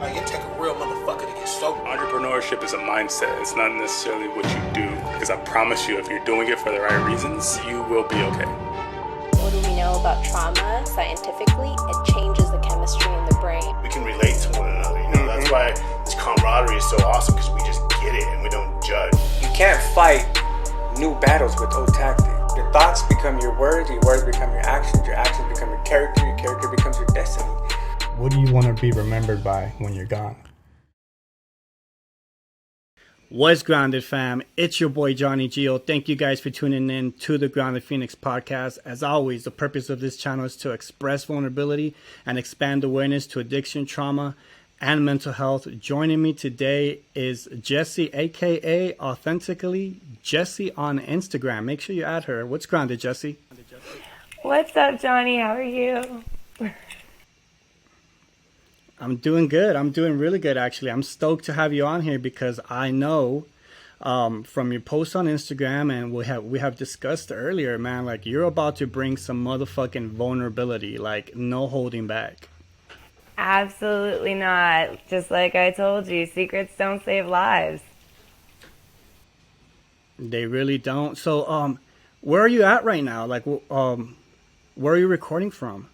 Like, it take a real motherfucker to get sober. Entrepreneurship is a mindset. It's not necessarily what you do. Because I promise you, if you're doing it for the right reasons, you will be okay. What do we know about trauma scientifically? It changes the chemistry in the brain. We can relate to one another, you know. That's why this camaraderie is so awesome, because we just get it and we don't judge. You can't fight new battles with old tactics. Your thoughts become your words become your actions become your character becomes your destiny. What do you want to be remembered by when you're gone? What's Grounded, fam? It's your boy Johnny Gio. Thank you guys for tuning in to the Grounded Phoenix podcast. As always, the purpose of this channel is to express vulnerability and expand awareness to addiction, trauma, and mental health. Joining me today is Jesi, aka Authentically, Jesi on Instagram. Make sure you add her. What's Grounded, Jesi? What's up, Johnny? How are you? I'm doing good. I'm doing really good, actually. I'm stoked to have you on here because I know from your post on Instagram, and we have discussed earlier, man, like you're about to bring some motherfucking vulnerability, like no holding back. Absolutely not. Just like I told you, secrets don't save lives. They really don't. So, where are you at right now? Like, where are you recording from?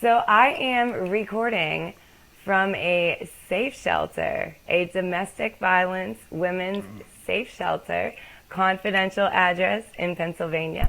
So I am recording from a safe shelter, a domestic violence women's safe shelter, confidential address in Pennsylvania.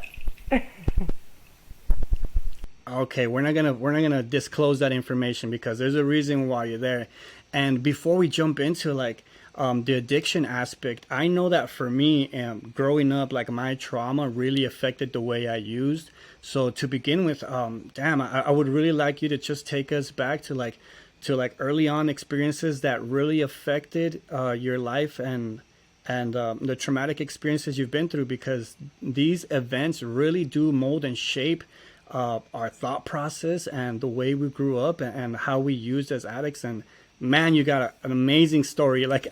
Okay, we're not gonna disclose that information because there's a reason why you're there. And before we jump into like the addiction aspect, I know that for me, growing up, like my trauma really affected the way I used. So to begin with, I would really like you to just take us back to like early on experiences that really affected your life and the traumatic experiences you've been through, because these events really do mold and shape our thought process and the way we grew up and how we used as addicts. And man, you got an amazing story. Like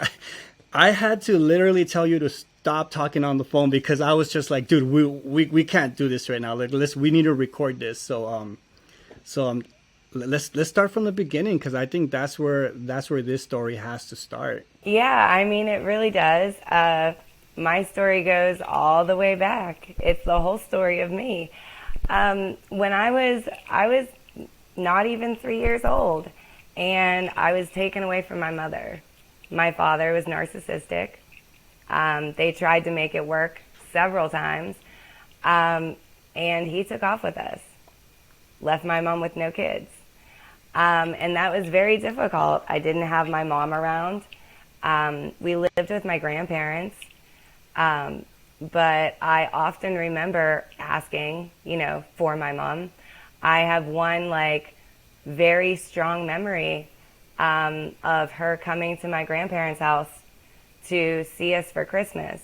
I had to literally tell you to stop talking on the phone because I was just like, dude, we can't do this right now. Like we need to record this. So let's start from the beginning, because I think that's where this story has to start. Yeah, I mean, it really does. My story goes all the way back. It's the whole story of me. When I was not even 3 years old, and I was taken away from my mother. My father was narcissistic. They tried to make it work several times, and he took off with us, left my mom with no kids. And that was very difficult. I didn't have my mom around. We lived with my grandparents. But I often remember asking, for my mom. I have one very strong memory of her coming to my grandparents' house to see us for Christmas.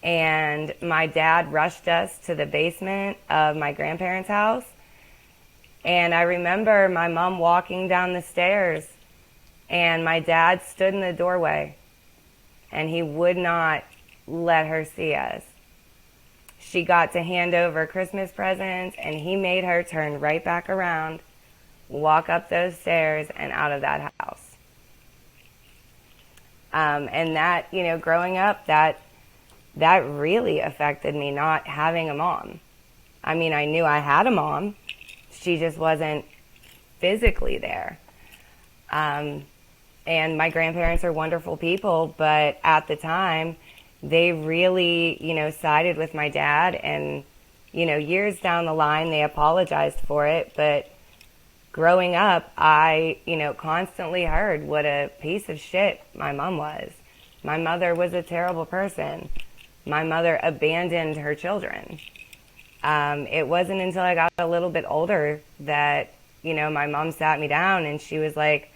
And my dad rushed us to the basement of my grandparents' house. And I remember my mom walking down the stairs, and my dad stood in the doorway, and he would not let her see us. She got to hand over Christmas presents, and he made her turn right back around, walk up those stairs, and out of that house. And that, growing up, that really affected me, not having a mom. I mean, I knew I had a mom. She just wasn't physically there. And my grandparents are wonderful people, but at the time, they really, sided with my dad. And, years down the line, they apologized for it. But growing up, I, constantly heard what a piece of shit my mom was. My mother was a terrible person. My mother abandoned her children. It wasn't until I got a little bit older that, my mom sat me down and she was like,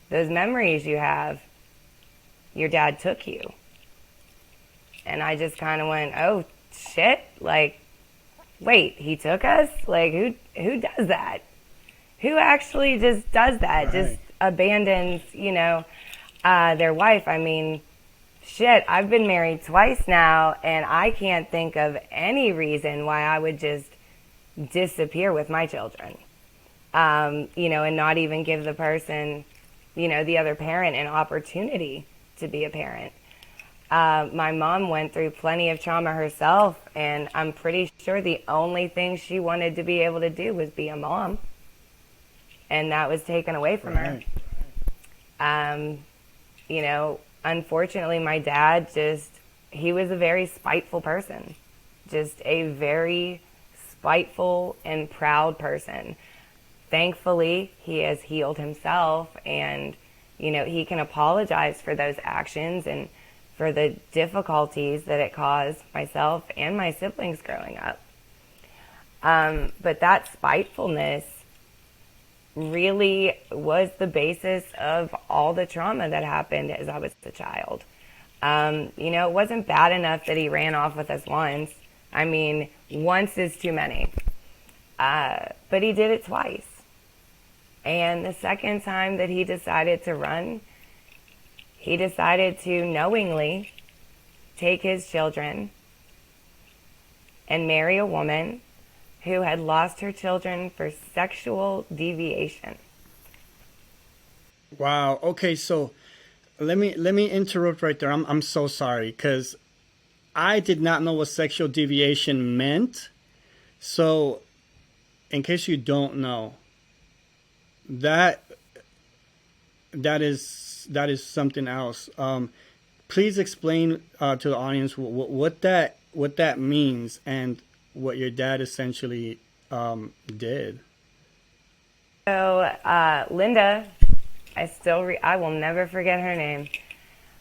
those memories you have, your dad took you. And I just kind of went, oh, shit? Like, wait, he took us? Like, who does that? Who actually just does that? Right. Just abandons, their wife. I mean, shit, I've been married twice now, and I can't think of any reason why I would just disappear with my children, and not even give the person the other parent an opportunity to be a parent. My mom went through plenty of trauma herself, and I'm pretty sure the only thing she wanted to be able to do was be a mom, and that was taken away from her. Unfortunately, my dad he was a very spiteful person, just a very spiteful and proud person. Thankfully, he has healed himself, and, he can apologize for those actions and for the difficulties that it caused myself and my siblings growing up. But that spitefulness really was the basis of all the trauma that happened as I was a child. It wasn't bad enough that he ran off with us once. I mean, once is too many. But he did it twice. And the second time that he decided to run, he decided to knowingly take his children and marry a woman who had lost her children for sexual deviation. Wow. Okay, so let me interrupt right there. I'm so sorry, because I did not know what sexual deviation meant. So, in case you don't know, that is something else. Please explain to the audience what that means and what your dad essentially did. So Linda, I will never forget her name.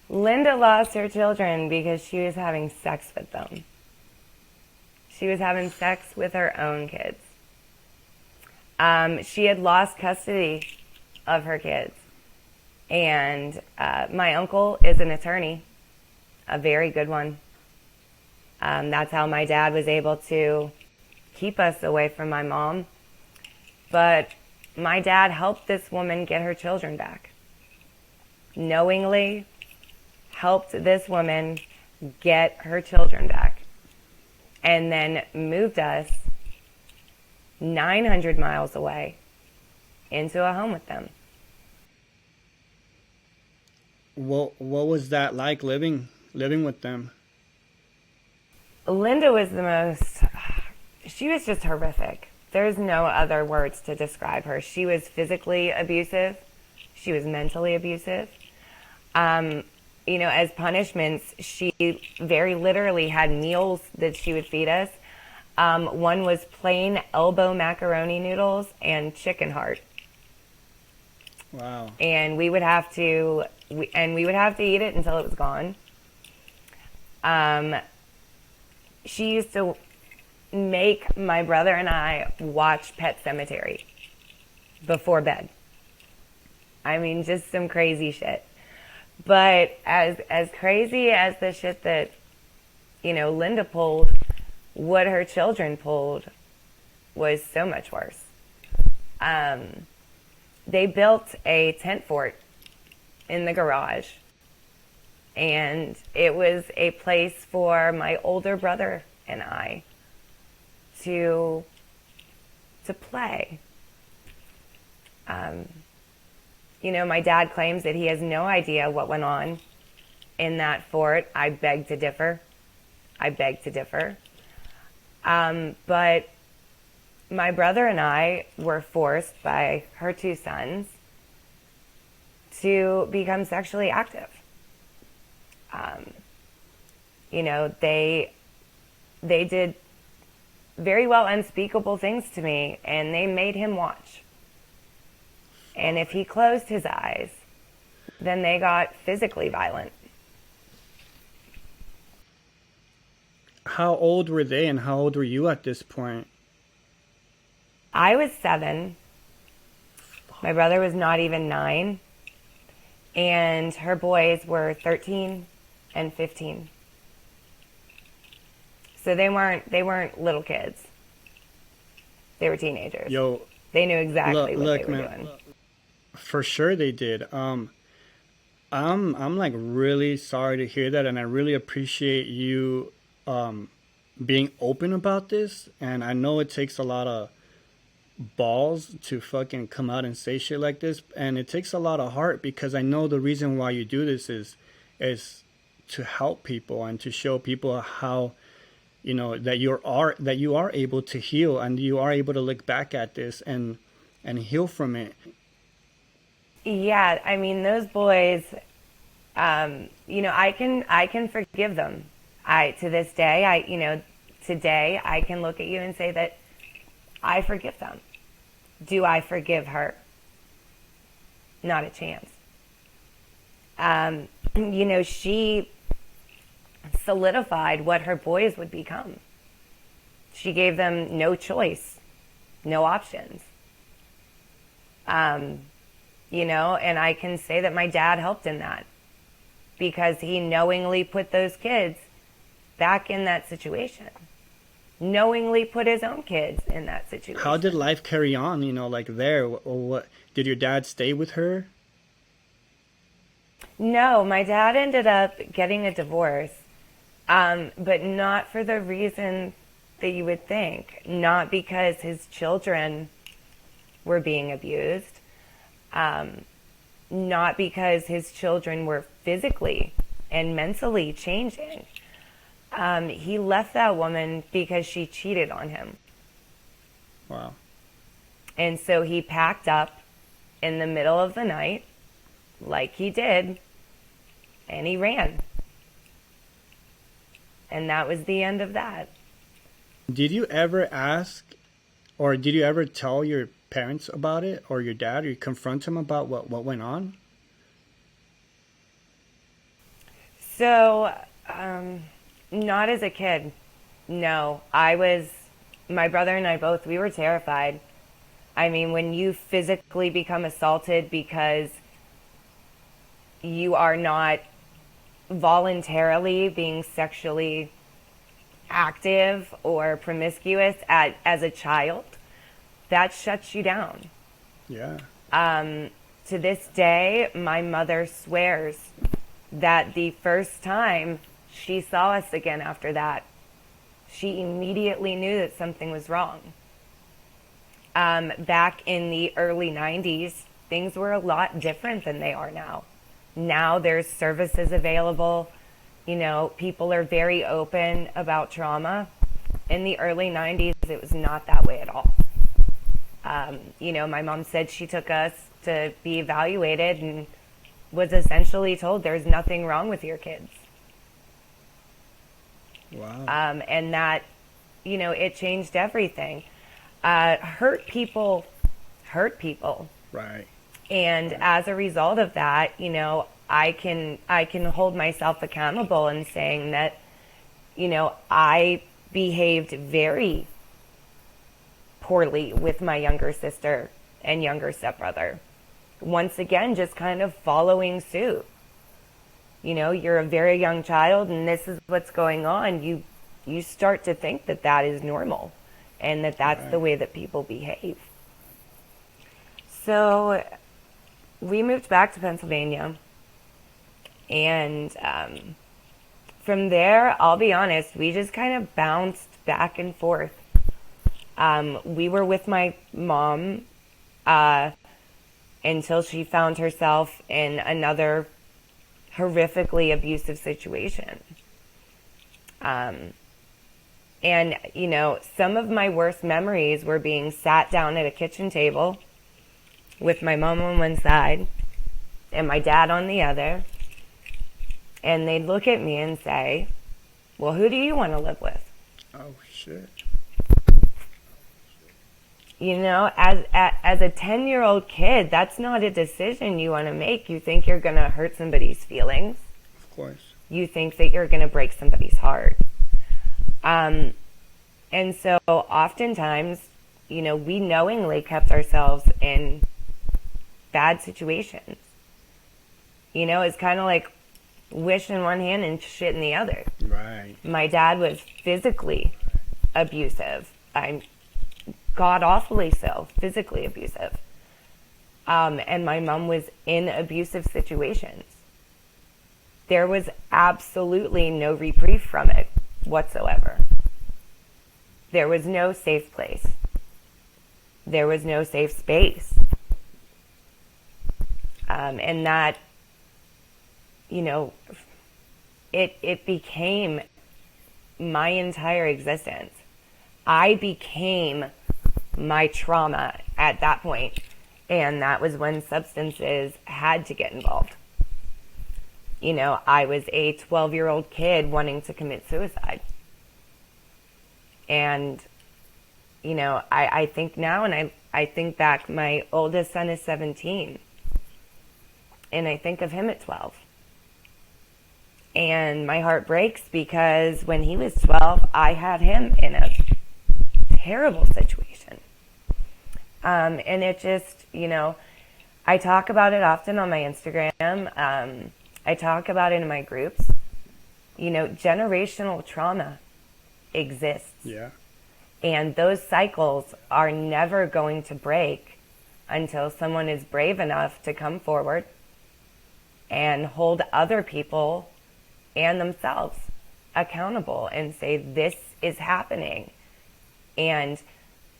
Linda lost her children because she was having sex with them. She was having sex with her own kids. She had lost custody of her kids. And my uncle is an attorney, a very good one. That's how my dad was able to keep us away from my mom. But my dad helped this woman get her children back. Knowingly helped this woman get her children back. And then moved us 900 miles away into a home with them. What was that like living with them? Linda was she was just horrific. There's no other words to describe her. She was physically abusive. She was mentally abusive. As punishments, she very literally had meals that she would feed us. One was plain elbow macaroni noodles and chicken heart. Wow. And we would have to eat it until it was gone. She used to make my brother and I watch Pet Sematary before bed. I mean, just some crazy shit. But as crazy as the shit that, Linda pulled, what her children pulled was so much worse. They built a tent fort in the garage, and it was a place for my older brother and I to play. My dad claims that he has no idea what went on in that fort. I beg to differ. But my brother and I were forced by her two sons to become sexually active. They did very well unspeakable things to me, and they made him watch. And if he closed his eyes, then they got physically violent. How old were they, and how old were you at this point? I was 7. My brother was not even 9. And her boys were 13 and 15. So they weren't little kids. They were teenagers. Yo, they knew exactly what they were man, doing. For sure they did. I'm like really sorry to hear that, and I really appreciate you being open about this. And I know it takes a lot of balls to fucking come out and say shit like this, and it takes a lot of heart, because I know the reason why you do this is to help people and to show people how, you know, that you are able to heal, and you are able to look back at this and heal from it. Yeah, I mean, those boys, you know, I can forgive them. To this day, today I can look at you and say that I forgive them. Do I forgive her? Not a chance. You know, she solidified what her boys would become. She gave them no choice, no options. You know, and I can say that my dad helped in that, because he knowingly put those kids back in that situation. Knowingly put his own kids in that situation. How did life carry on, you know, like there? Or what? Did your dad stay with her? No, my dad ended up getting a divorce, but not for the reason that you would think. Not because his children were being abused. Not because his children were physically and mentally changing. He left that woman because she cheated on him. Wow. And so he packed up in the middle of the night, like he did, and he ran. And that was the end of that. Did you ever ask, or did you ever tell your parents about it, or your dad, or you confront him about what went on? So, not as a kid. No, my brother and I both, we were terrified. I mean, when you physically become assaulted because you are not voluntarily being sexually active or promiscuous as a child, that shuts you down. Yeah. To this day, my mother swears that the first time she saw us again after that, she immediately knew that something was wrong. Back in the early 90s, things were a lot different than they are now. Now there's services available. You know, people are very open about trauma. In the early 90s, it was not that way at all. You know, my mom said she took us to be evaluated and was essentially told there's nothing wrong with your kids. Wow. And that, you know, it changed everything. Hurt people. Right. And as a result of that, you know, I can hold myself accountable in saying that, you know, I behaved very poorly with my younger sister and younger stepbrother. Once again, just kind of following suit. You know, you're a very young child and this is what's going on. You start to think that that is normal and that that's Right. the way that people behave. So we moved back to Pennsylvania. And from there, I'll be honest, we just kind of bounced back and forth. We were with my mom until she found herself in another horrifically abusive situation. And, you know, some of my worst memories were being sat down at a kitchen table with my mom on one side and my dad on the other. And they'd look at me and say, well, who do you want to live with? Oh, shit. You know, as a 10-year-old kid, that's not a decision you want to make. You think you're going to hurt somebody's feelings. Of course. You think that you're going to break somebody's heart. And so oftentimes, you know, we knowingly kept ourselves in bad situations. You know, it's kind of like wish in one hand and shit in the other. Right. My dad was physically abusive. I'm god awfully so, physically abusive. And my mom was in abusive situations. There was absolutely no reprieve from it whatsoever. There was no safe place. there was no safe space. And that, you know, it became my entire existence. I became my trauma at that point, and that was when substances had to get involved. You know, I was a 12-year-old kid wanting to commit suicide. And, you know, I think now, and I think back, my oldest son is 17. And I think of him at 12. And my heart breaks because when he was 12, I had him in a terrible situation. And it just, you know, I talk about it often on my Instagram. I talk about it in my groups. You know, generational trauma exists. Yeah. And those cycles are never going to break until someone is brave enough to come forward and hold other people and themselves accountable and say, this is happening. And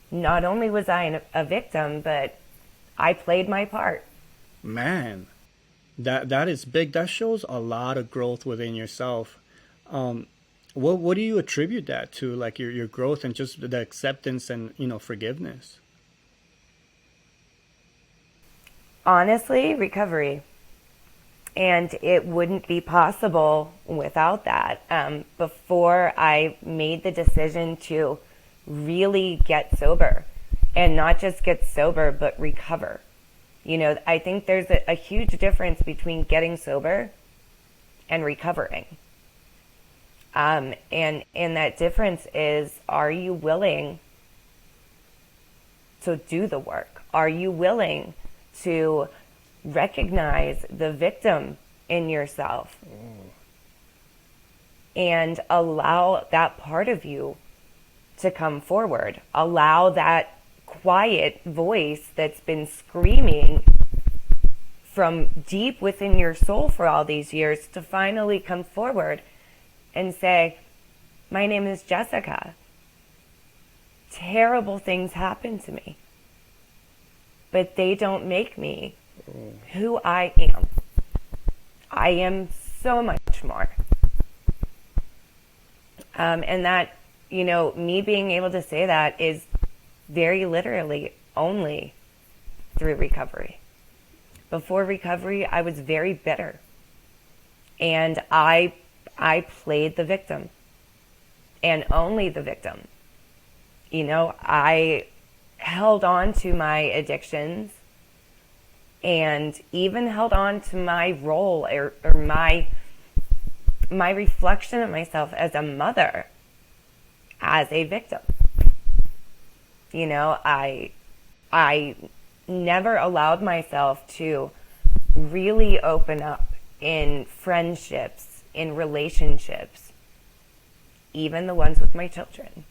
not only was I a victim, but I played my part. Man, that is big. That shows a lot of growth within yourself. What do you attribute that to, like your growth and just the acceptance and, you know, forgiveness? Honestly, recovery. And it wouldn't be possible without that. Before I made the decision to really get sober, and not just get sober, but recover. You know, I think there's a huge difference between getting sober and recovering. And that difference is, are you willing to do the work? Are you willing to recognize the victim in yourself and allow that part of you to come forward? Allow that quiet voice that's been screaming from deep within your soul for all these years to finally come forward and say, my name is Jessica. Terrible things happen to me, but they don't make me who I am. I am so much more. And that, you know, me being able to say that is very literally only through recovery. Before recovery, I was very bitter. And I played the victim. And only the victim. You know, I held on to my addictions and even held on to my role or my reflection of myself as a mother, as a victim. You know, I never allowed myself to really open up in friendships, in relationships, even the ones with my children.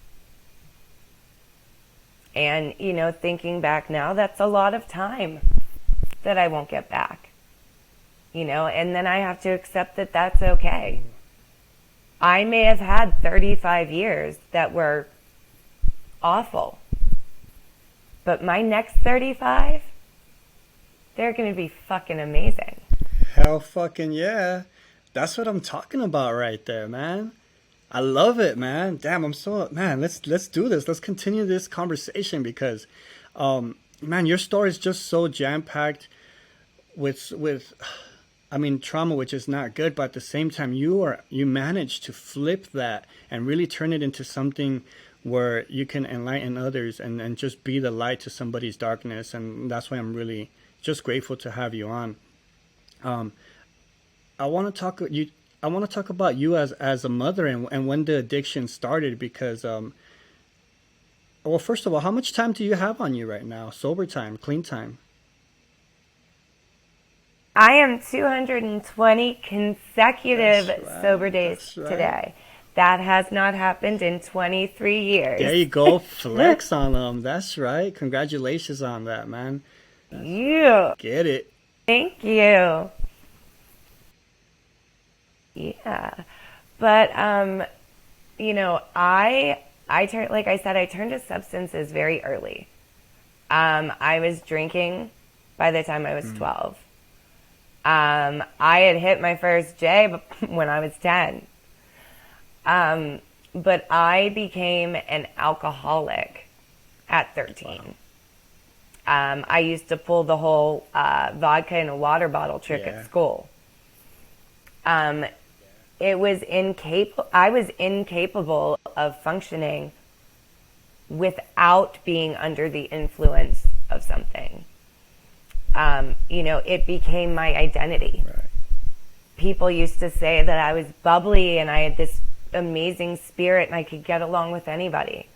And, you know, thinking back now, that's a lot of time that I won't get back. You know, and then I have to accept that that's okay. I may have had 35 years that were awful, but my next 35, they're going to be fucking amazing. Hell fucking yeah. That's what I'm talking about right there, man. I love it, man. Damn, let's do this. Let's continue this conversation because, man, your story is just so jam-packed with I mean, trauma, which is not good, but at the same time, you managed to flip that and really turn it into something where you can enlighten others and just be the light to somebody's darkness. And that's why I'm really just grateful to have you on. I want to talk about you as a mother and when the addiction started because, well, first of all, how much time do you have on you right now? Sober time, clean time? I am 220 consecutive sober days today. That has not happened in 23 years. There you go. Flex on them. That's right. Congratulations on that, man. You. Get it. Thank you. Yeah. But, you know, I turned, like I said, I turned to substances very early. I was drinking by the time I was 12. I had hit my first J when I was 10. But I became an alcoholic at 13. I used to pull the whole vodka in a water bottle trick at school. I was incapable of functioning without being under the influence of something. It became my identity. Right. People used to say that I was bubbly and I had this amazing spirit and I could get along with anybody.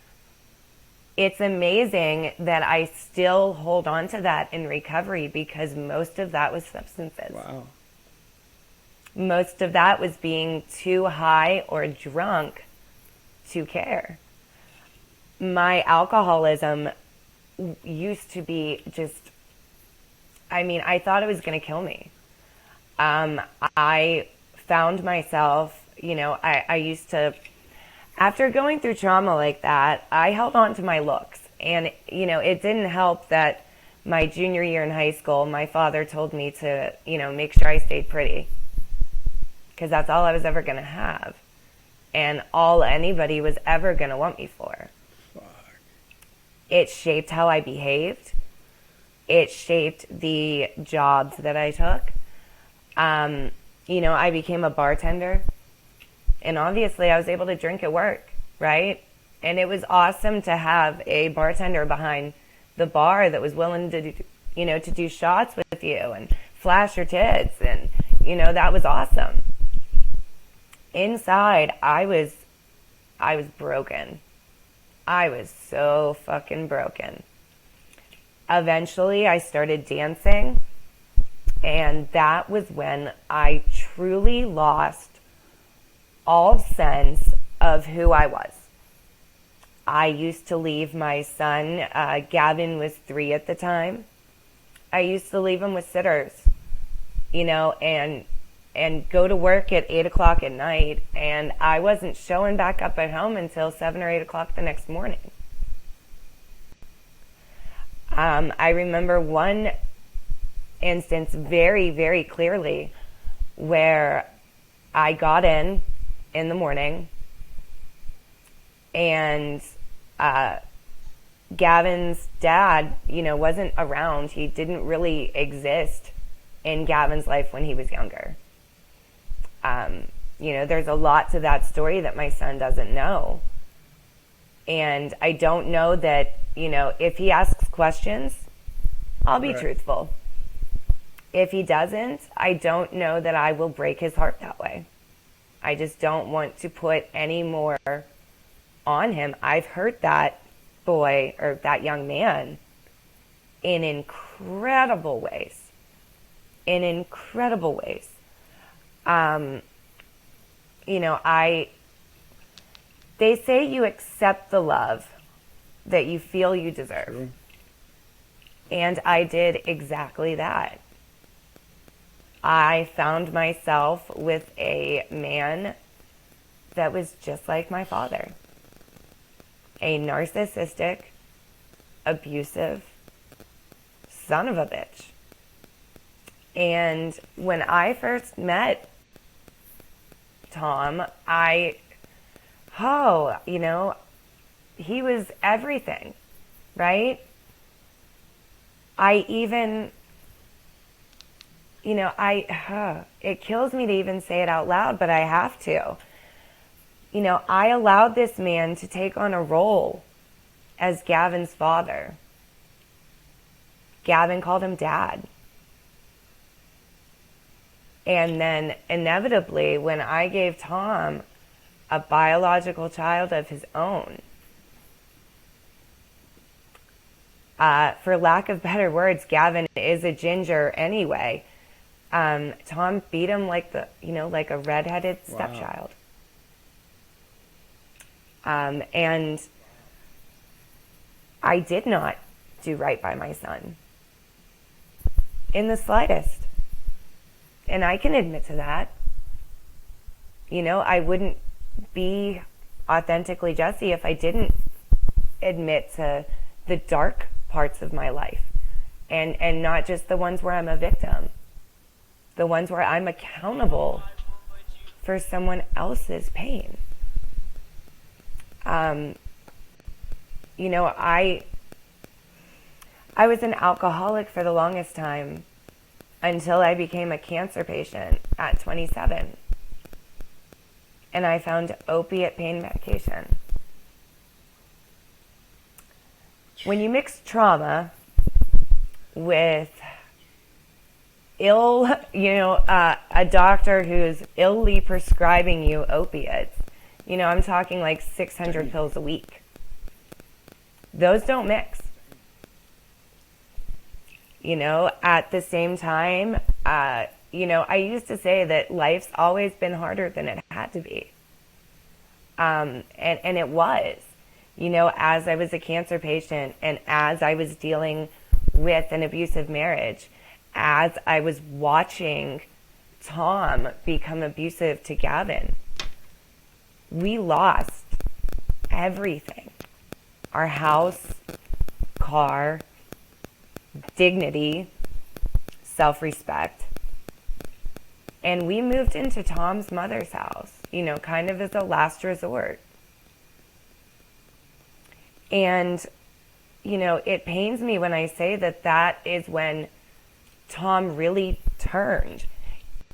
It's amazing that I still hold on to that in recovery because most of that was substances. Wow. Most of that was being too high or drunk to care. My alcoholism used to be just, I thought it was going to kill me. I found myself, I used to, after going through trauma like that, I held on to my looks. And, it didn't help that my junior year in high school, my father told me to, make sure I stayed pretty. Because that's all I was ever going to have. And all anybody was ever going to want me for. Fuck. It shaped how I behaved. It shaped the jobs that I took. I became a bartender. And obviously I was able to drink at work, right? And it was awesome to have a bartender behind the bar that was willing to do shots with you and flash your tits. And, that was awesome. Inside, I was broken. I was so fucking broken. Eventually, I started dancing, and that was when I truly lost all sense of who I was. I used to leave my son, Gavin was 3 at the time. I used to leave him with sitters, and go to work at 8 o'clock at night, and I wasn't showing back up at home until 7 or 8 o'clock the next morning. I remember one instance very, very clearly where I got in the morning, and Gavin's dad, wasn't around. He didn't really exist in Gavin's life when he was younger. There's a lot to that story that my son doesn't know. And I don't know that, if he asks questions, I'll be truthful. If he doesn't, I don't know that I will break his heart that way. I just don't want to put any more on him. I've hurt that boy or that young man in incredible ways. They say you accept the love that you feel you deserve. True. And I did exactly that. I found myself with a man that was just like my father. A narcissistic, abusive son of a bitch. And when I first met Tom, he was everything, right? It kills me to even say it out loud, but I have to. I allowed this man to take on a role as Gavin's father. Gavin called him dad. And then inevitably, when I gave Tom a biological child of his own, for lack of better words, Gavin is a ginger anyway. Tom beat him like a redheaded stepchild. And I did not do right by my son in the slightest. And I can admit to that. I wouldn't be authentically Jesi if I didn't admit to the dark parts of my life, and not just the ones where I'm a victim, the ones where I'm accountable for someone else's pain. You know, I was an alcoholic for the longest time until I became a cancer patient at 27. And I found opiate pain medication. When you mix trauma with a doctor who's illy prescribing you opiates, you know, I'm talking like 600 pills a week. Those don't mix. You know, at the same time, you know, I used to say that life's always been harder than it had to be. And it was, you know, as I was a cancer patient and as I was dealing with an abusive marriage, as I was watching Tom become abusive to Gavin, we lost everything. Our house, car, dignity, self-respect. And we moved into Tom's mother's house, you know, kind of as a last resort. And, you know, it pains me when I say that that is when Tom really turned.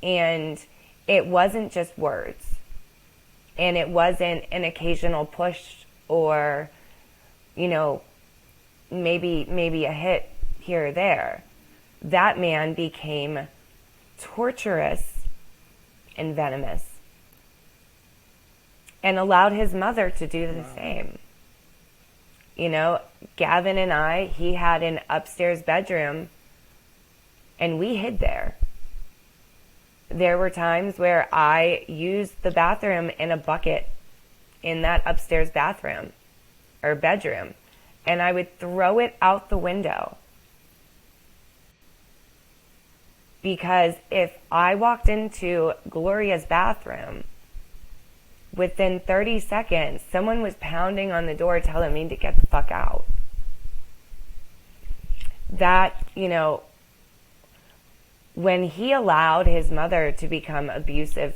And it wasn't just words. And it wasn't an occasional push or, you know, maybe a hit here or there. That man became torturous and venomous and allowed his mother to do the same. You know, Gavin and I, he had an upstairs bedroom and we hid there. There were times where I used the bathroom in a bucket in that upstairs bathroom or bedroom, and I would throw it out the window. Because if I walked into Gloria's bathroom, within 30 seconds, someone was pounding on the door telling me to get the fuck out. That, you know, when he allowed his mother to become abusive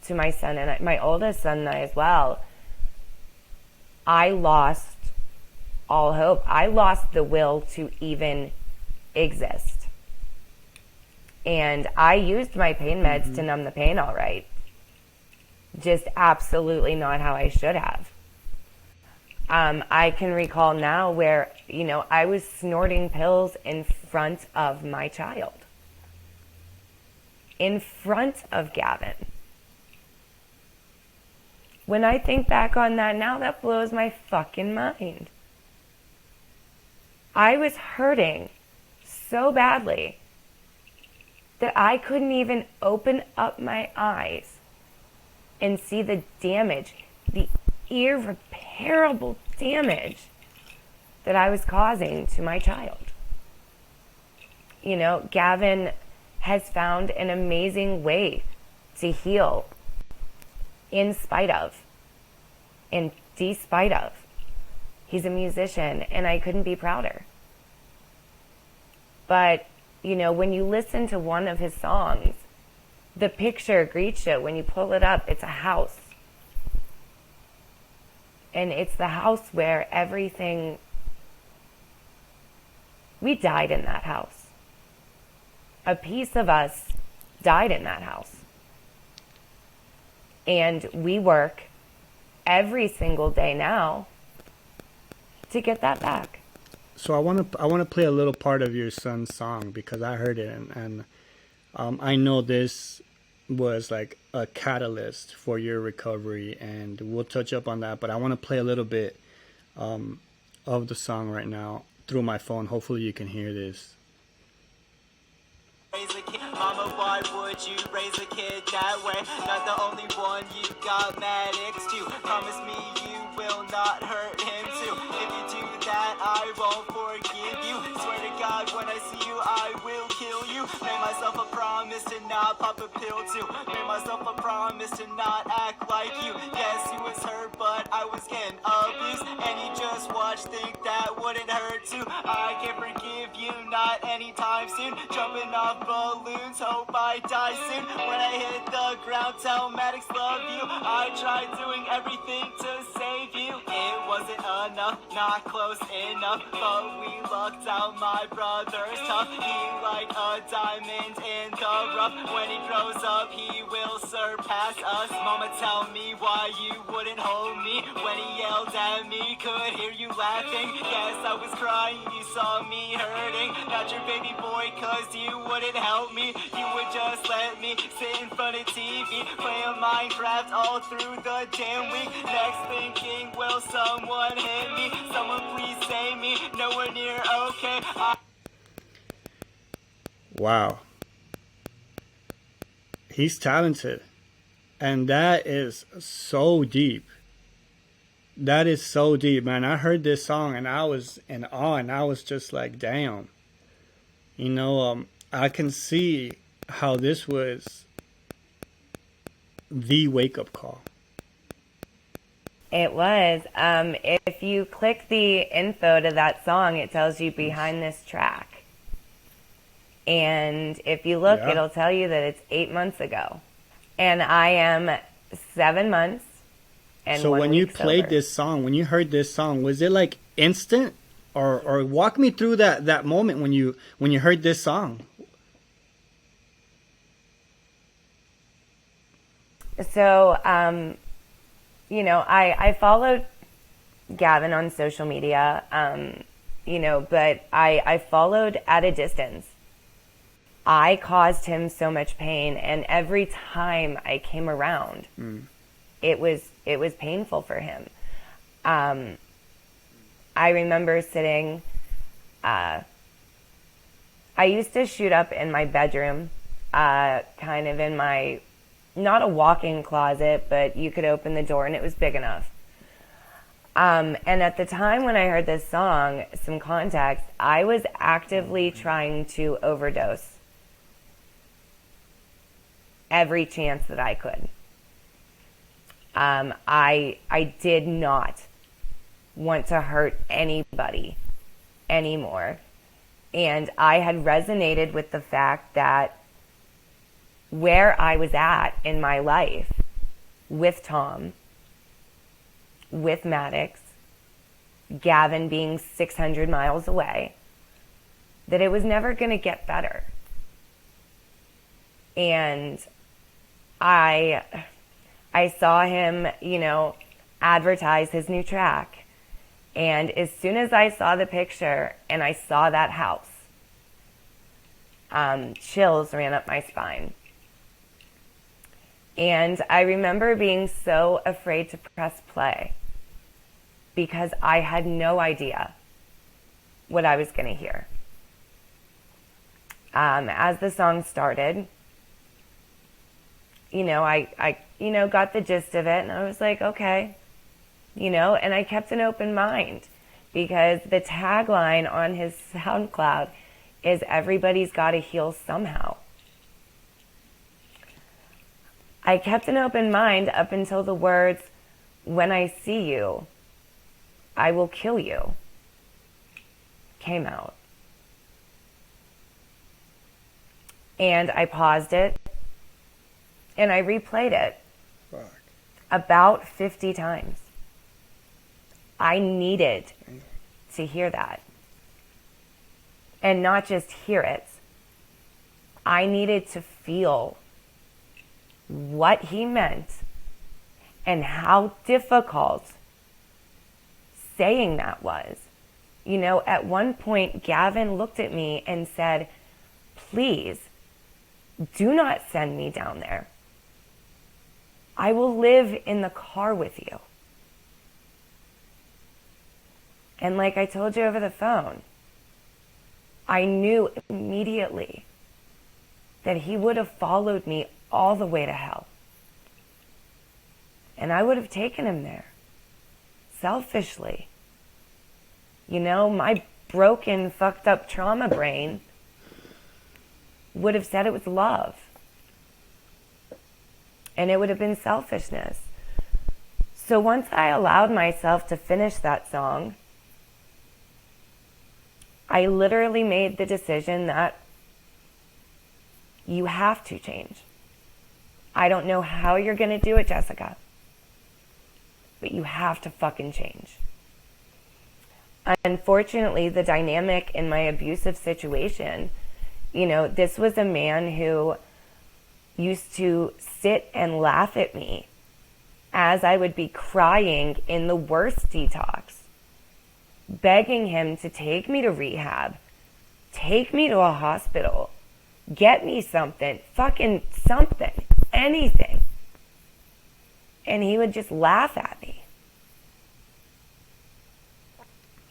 to my son and my oldest son and I as well, I lost all hope. I lost the will to even exist. And I used my pain meds to numb the pain, all right. Just absolutely not how I should have. I can recall now where, you know, I was snorting pills in front of my child. In front of Gavin. When I think back on that now, that blows my fucking mind. I was hurting so badly that I couldn't even open up my eyes and see the damage, the irreparable damage that I was causing to my child. You know, Gavin has found an amazing way to heal in spite of and despite of. He's a musician and I couldn't be prouder. But, you know, when you listen to one of his songs, the picture greets you. When you pull it up, it's a house. And it's the house where everything... We died in that house. A piece of us died in that house. And we work every single day now to get that back. So I want to play a little part of your son's song because I heard it and I know this was like a catalyst for your recovery, and we'll touch up on that. But I want to play a little bit of the song right now through my phone. Hopefully you can hear this. Raise a kid, mama, why would you raise a kid that way? Not the only one you got mad ex to. Promise me you will not hurt him too. If you do that, I won't forgive you. Swear to God, when I see you, I will kill you. Man, myself a promise to not pop a pill too. Made myself a promise to not act like you. Yes, you was hurt, but I was getting abused, and you just watch, think that wouldn't hurt too. I can't forgive you, not anytime soon. Jumping off balloons, hope I die soon. When I hit the ground, tell Maddox love you. I tried doing everything to save you. It wasn't enough, not close enough, but we lucked out. My brother's tough, he like a diamond in the rough. When he grows up, he will surpass us. Mama, tell me why you wouldn't hold me when he yelled at me. Could hear you laughing, yes, I was crying. You saw me hurting, not your baby boy, cause you wouldn't help me. You would just let me sit in front of TV, playing Minecraft all through the damn week. Next thinking, will someone hit me? Someone please save me, nowhere near okay. Wow. He's talented. And that is so deep. That is so deep, man. I heard this song and I was in awe, and I was just like, damn. You know, I can see how this was the wake-up call. It was. If you click the info to that song, it tells you behind this track. And if you look, it'll tell you that it's 8 months ago. And I am 7 months and so 1 when week you played sober. this song, when you heard this song, was it like instant? Or walk me through that moment when you heard this song. So, you know, I followed Gavin on social media, you know, but I followed at a distance. I caused him so much pain, and every time I came around, it was painful for him. I remember sitting, I used to shoot up in my bedroom, kind of in my, not a walk-in closet, but you could open the door and it was big enough. And at the time when I heard this song, some context, I was actively trying to overdose every chance that I could. I did not want to hurt anybody anymore. And I had resonated with the fact that where I was at in my life with Tom, with Maddox, Gavin being 600 miles away, that it was never going to get better. And I saw him, you know, advertise his new track. And as soon as I saw the picture and I saw that house, chills ran up my spine. And I remember being so afraid to press play because I had no idea what I was going to hear. As the song started, you know, I got the gist of it, and I was like, okay, you know, and I kept an open mind because the tagline on his SoundCloud is everybody's got to heal somehow. I kept an open mind up until the words, when I see you, I will kill you, came out. And I paused it and I replayed it about 50 times. I needed to hear that. And not just hear it. I needed to feel what he meant and how difficult saying that was. You know, at one point, Gavin looked at me and said, please, do not send me down there. I will live in the car with you. And like I told you over the phone, I knew immediately that he would have followed me all the way to hell. And I would have taken him there, selfishly. You know, my broken, fucked up trauma brain would have said it was love. And it would have been selfishness. So once I allowed myself to finish that song, I literally made the decision that you have to change. I don't know how you're going to do it, Jessica, but you have to fucking change. Unfortunately, the dynamic in my abusive situation, this was a man who used to sit and laugh at me as I would be crying in the worst detox, begging him to take me to rehab, take me to a hospital, get me something, fucking something, anything. And he would just laugh at me.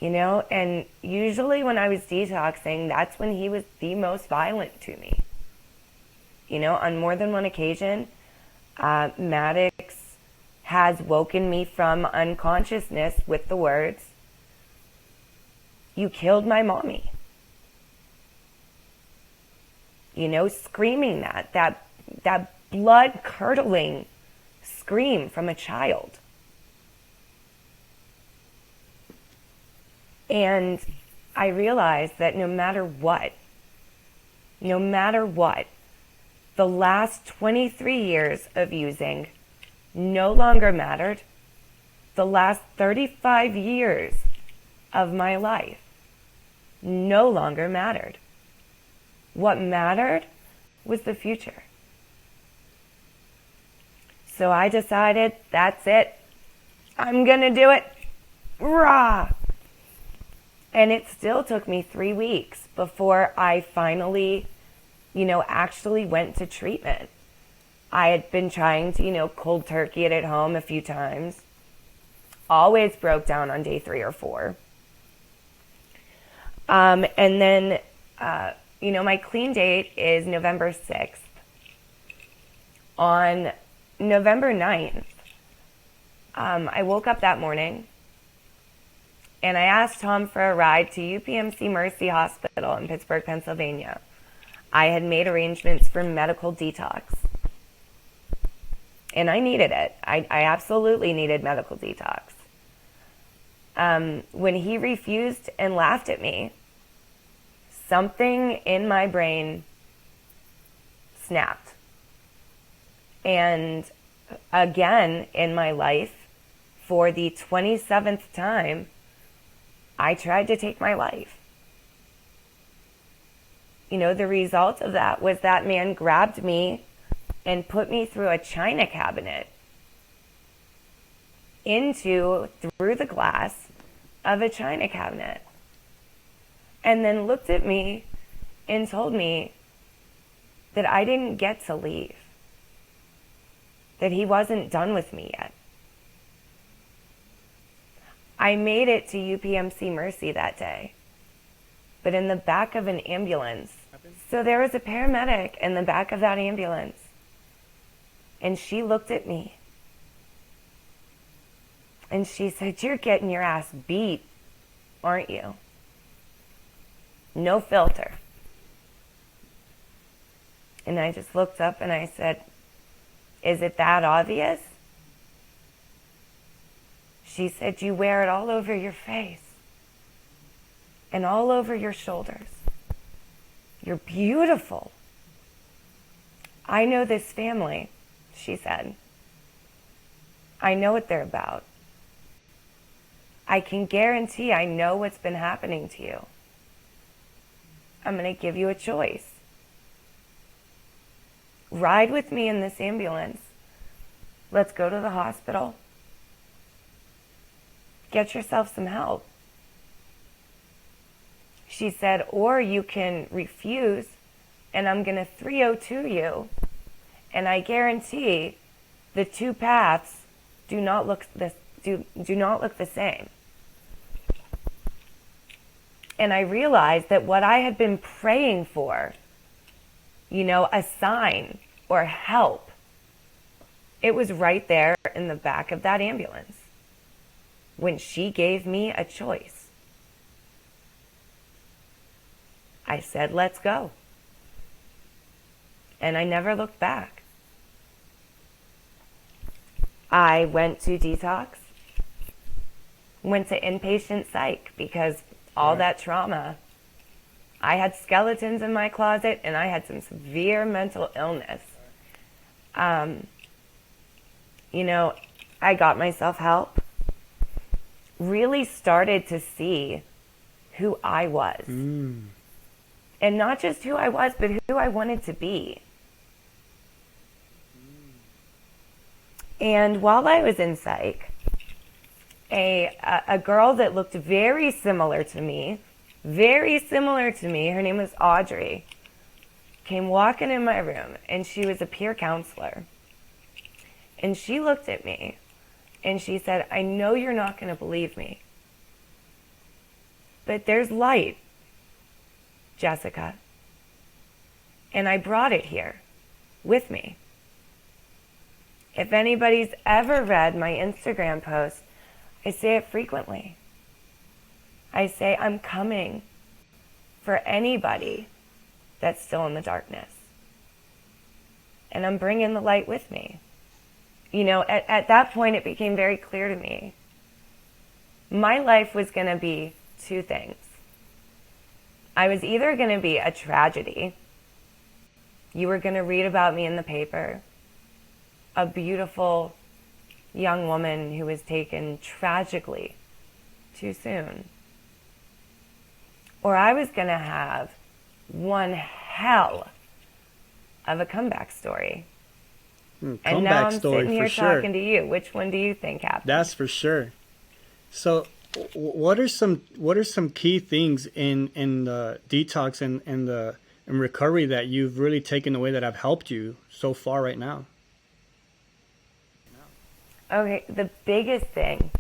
And usually when I was detoxing, that's when he was the most violent to me. On more than one occasion, Maddox has woken me from unconsciousness with the words, "You killed my mommy." Screaming that blood-curdling scream from a child. And I realized that no matter what, the last 23 years of using no longer mattered. The last 35 years of my life no longer mattered. What mattered was the future. So I decided, that's it. I'm gonna do it. Rah! And it still took me 3 weeks before I finally, actually went to treatment. I had been trying to, cold turkey it at home a few times. Always broke down on day 3 or 4. And then, my clean date is November 6th. On November 9th, I woke up that morning and I asked Tom for a ride to UPMC Mercy Hospital in Pittsburgh, Pennsylvania. I had made arrangements for medical detox. And I needed it. I absolutely needed medical detox. When he refused and laughed at me, something in my brain snapped. And again, in my life, for the 27th time, I tried to take my life. The result of that was that man grabbed me and put me through a china cabinet through the glass of a china cabinet. And then looked at me and told me that I didn't get to leave. That he wasn't done with me yet. I made it to UPMC Mercy that day, but in the back of an ambulance. So there was a paramedic in the back of that ambulance, and she looked at me, and she said, "You're getting your ass beat, aren't you?" No filter. And I just looked up and I said, "Is it that obvious?" She said, "You wear it all over your face and all over your shoulders. You're beautiful. I know this family," she said. "I know what they're about. I can guarantee I know what's been happening to you. I'm going to give you a choice. Ride with me in this ambulance. Let's go to the hospital. Get yourself some help." She said, "Or you can refuse, and I'm going to 302 you, and I guarantee the two paths do not look the same." And I realized that what I had been praying for, a sign or help, it was right there in the back of that ambulance when she gave me a choice. I said, "Let's go." And I never looked back. I went to detox, went to inpatient psych because all that trauma, I had skeletons in my closet and I had some severe mental illness. You know, I got myself help, really started to see who I was. And not just who I was, but who I wanted to be. And while I was in psych, a girl that looked very similar to me, her name was Audrey, came walking in my room, and she was a peer counselor. And she looked at me, and she said, I know you're not going to believe me, but there's light, Jessica. And I brought it here with me. If anybody's ever read my Instagram post, I say it frequently. I say I'm coming for anybody that's still in the darkness. And I'm bringing the light with me. You know, at that point, it became very clear to me. My life was going to be two things. I was either going to be a tragedy. You were going to read about me in the paper. A beautiful young woman who was taken tragically too soon. Or I was going to have one hell of a comeback story. And now I'm sitting here talking to you. Which one do you think happened? That's for sure. So what are some key things in the detox and in recovery that you've really taken away that have helped you so far right now? Okay, the biggest thing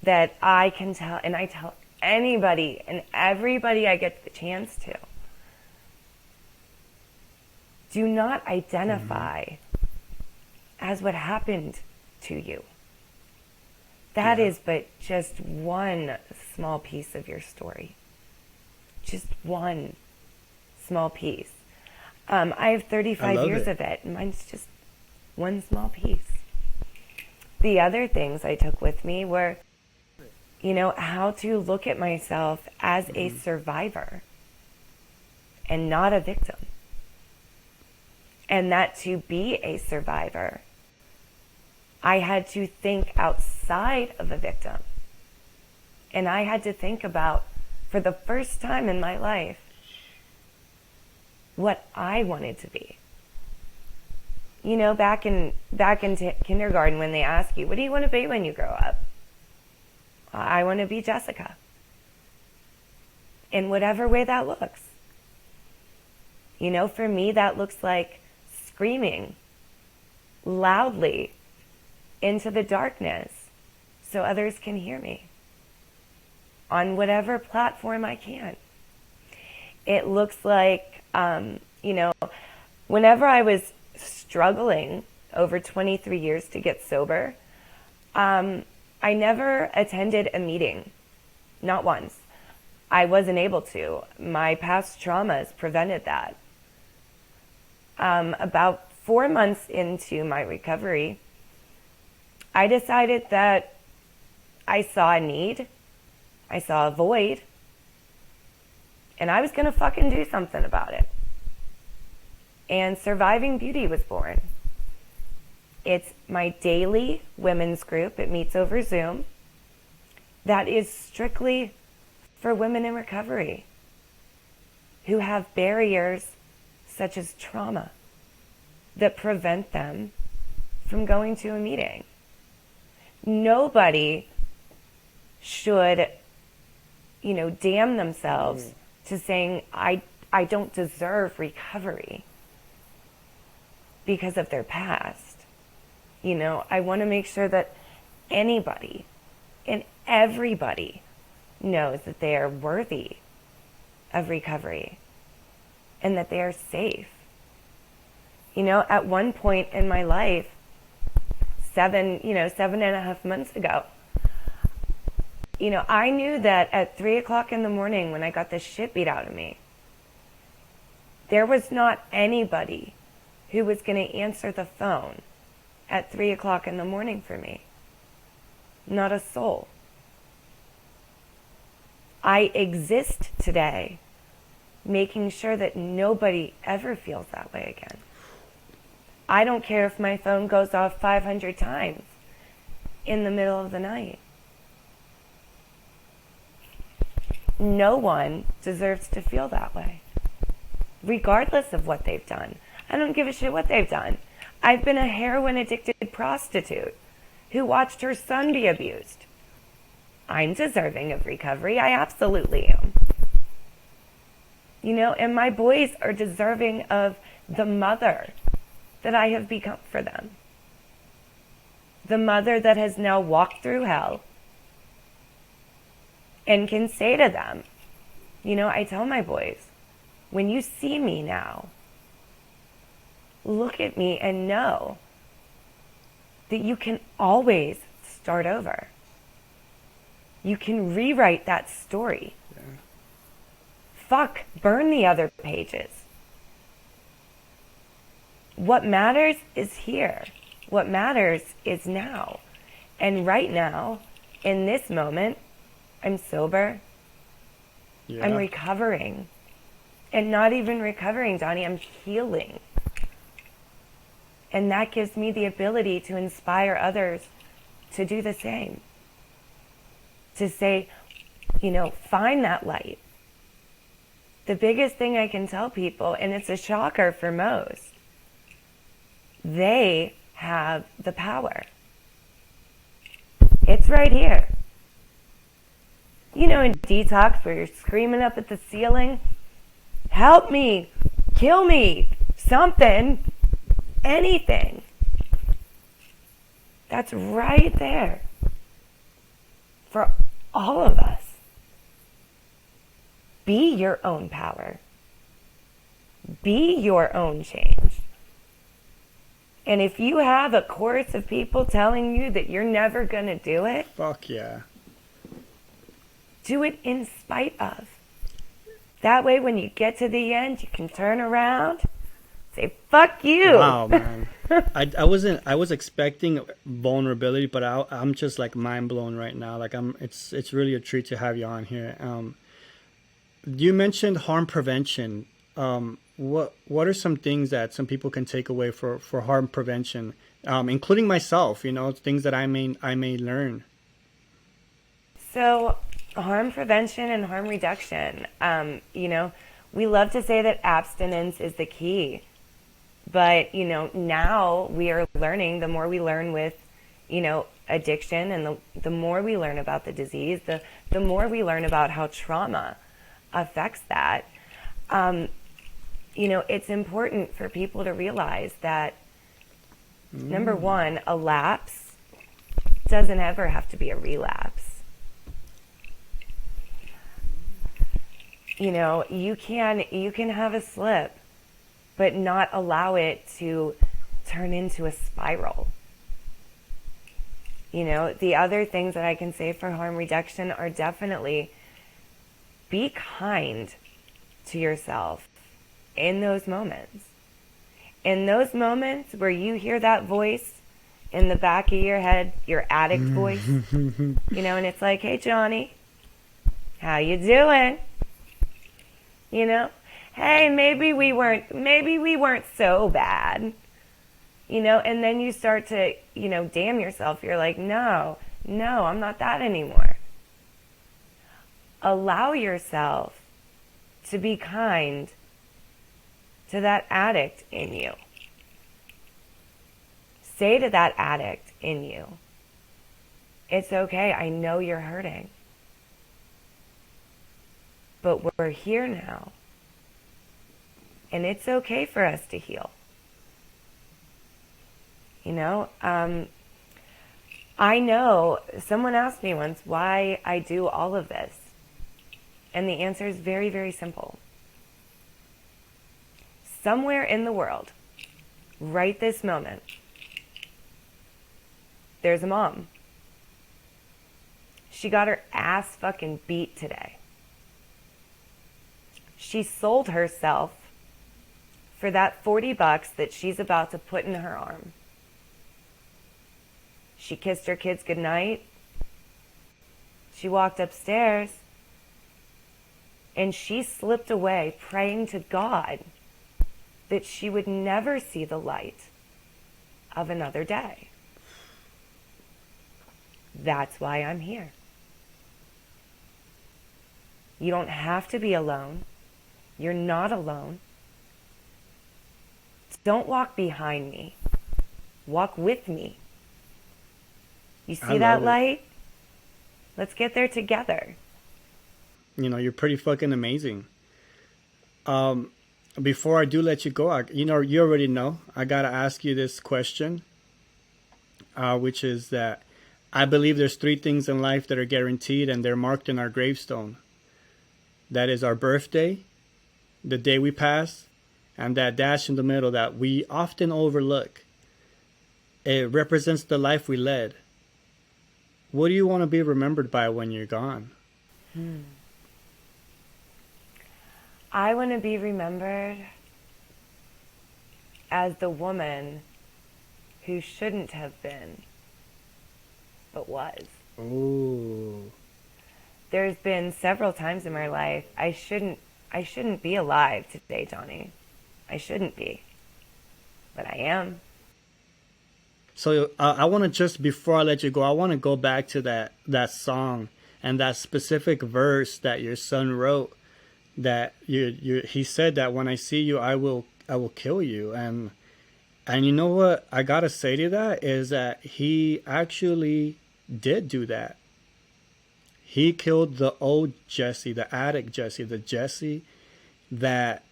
that I can tell, and I tell anybody and everybody I get the chance to, do not identify as what happened to you. That is but just one small piece of your story. Just one small piece. I have 35 years of it, and mine's just one small piece. The other things I took with me were, you know, how to look at myself as a survivor and not a victim. And that to be a survivor, I had to think outside of a victim. And I had to think about, for the first time in my life, what I wanted to be. You know, back in kindergarten, when they ask you, what do you want to be when you grow up? I want to be Jessica. In whatever way that looks. You know, for me, that looks like screaming loudly into the darkness so others can hear me on whatever platform I can. It looks like, you know, whenever I was struggling over 23 years to get sober, I never attended a meeting, not once. I wasn't able to. My past traumas prevented that. About 4 months into my recovery, I decided that I saw a need, I saw a void, and I was going to fucking do something about it. And Surviving Beauty was born. It's my daily women's group. It meets over Zoom. That is strictly for women in recovery who have barriers such as trauma that prevent them from going to a meeting. Nobody should, you know, damn themselves to saying, I don't deserve recovery because of their past. You know, I want to make sure that anybody and everybody knows that they are worthy of recovery and that they are safe. You know, at one point in my life, 7.5 months ago, you know, I knew that at 3 o'clock in the morning when I got the shit beat out of me, there was not anybody who was going to answer the phone at 3 o'clock in the morning for me. Not a soul. I exist today making sure that nobody ever feels that way again. I don't care if my phone goes off 500 times in the middle of the night. No one deserves to feel that way, regardless of what they've done. I don't give a shit what they've done. I've been a heroin-addicted prostitute who watched her son be abused. I'm deserving of recovery. I absolutely am. You know, and my boys are deserving of the mother that I have become for them. The mother that has now walked through hell and can say to them, you know, I tell my boys, when you see me now, look at me and know that you can always start over. You can rewrite that story. Yeah. Fuck, burn the other pages. What matters is here. What matters is now. And right now, in this moment, I'm sober. Yeah. I'm recovering. And not even recovering, Donnie, I'm healing. And that gives me the ability to inspire others to do the same. To say, you know, find that light. The biggest thing I can tell people, and it's a shocker for most, they have the power. It's right here. You know, in detox where you're screaming up at the ceiling, help me, kill me, something, anything. That's right there for all of us. Be your own power. Be your own change. And if you have a chorus of people telling you that you're never going to do it, fuck yeah. Do it in spite of. That way, when you get to the end, you can turn around, say, fuck you. Wow, man. I was expecting vulnerability, but I'm just like mind blown right now. Like it's really a treat to have you on here. You mentioned harm prevention. What are some things that some people can take away for harm prevention, including myself? You know, things that I may learn. So, harm prevention and harm reduction. You know, we love to say that abstinence is the key, but you know, now we are learning. The more we learn with, you know, addiction, and the more we learn about the disease, the more we learn about how trauma affects that. You know, it's important for people to realize that, number one, a lapse doesn't ever have to be a relapse. You know, you can have a slip, but not allow it to turn into a spiral. You know, the other things that I can say for harm reduction are definitely be kind to yourself in those moments. In those moments where you hear that voice in the back of your head, your addict voice, you know, and it's like, hey, Johnny, how you doing? You know, hey, maybe we weren't so bad, you know, and then you start to, you know, damn yourself. You're like, no, I'm not that anymore. Allow yourself to be kind to that addict in you. Say to that addict in you, it's okay, I know you're hurting. But we're here now. And it's okay for us to heal. You know, I know someone asked me once why I do all of this. And the answer is very, very simple. Somewhere in the world, right this moment, there's a mom. She got her ass fucking beat today. She sold herself for that $40 that she's about to put in her arm. She kissed her kids goodnight. She walked upstairs and she slipped away praying to God that she would never see the light of another day. That's why I'm here. You don't have to be alone. You're not alone. Don't walk behind me. Walk with me. You see that light? Let's get there together. You know, you're pretty fucking amazing. Before I do let you go, you already know, I got to ask you this question, which is that I believe there's 3 things in life that are guaranteed and they're marked in our gravestone. That is our birthday, the day we pass, and that dash in the middle that we often overlook. It represents the life we led. What do you want to be remembered by when you're gone? I want to be remembered as the woman who shouldn't have been, but was. Ooh. There's been several times in my life I shouldn't be alive today, Johnny. I shouldn't be, but I am. So I want to just, before I let you go, I want to go back to that song and that specific verse that your son wrote. That he said that when I see you, I will kill you. And you know what I gotta say to that is that he actually did do that. He killed the old Jesi, the addict Jesi, the Jesi that,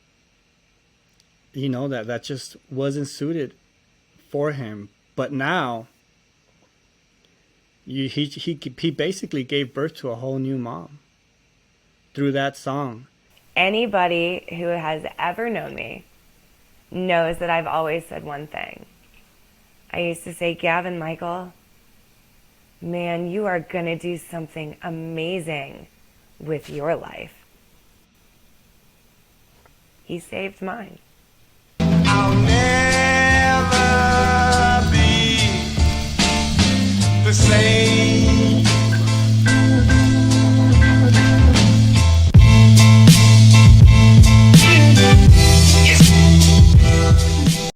you know, that just wasn't suited for him. But now, he basically gave birth to a whole new mom through that song. Anybody who has ever known me knows that I've always said one thing. I used to say, Gavin, Michael, man, you are going to do something amazing with your life. He saved mine.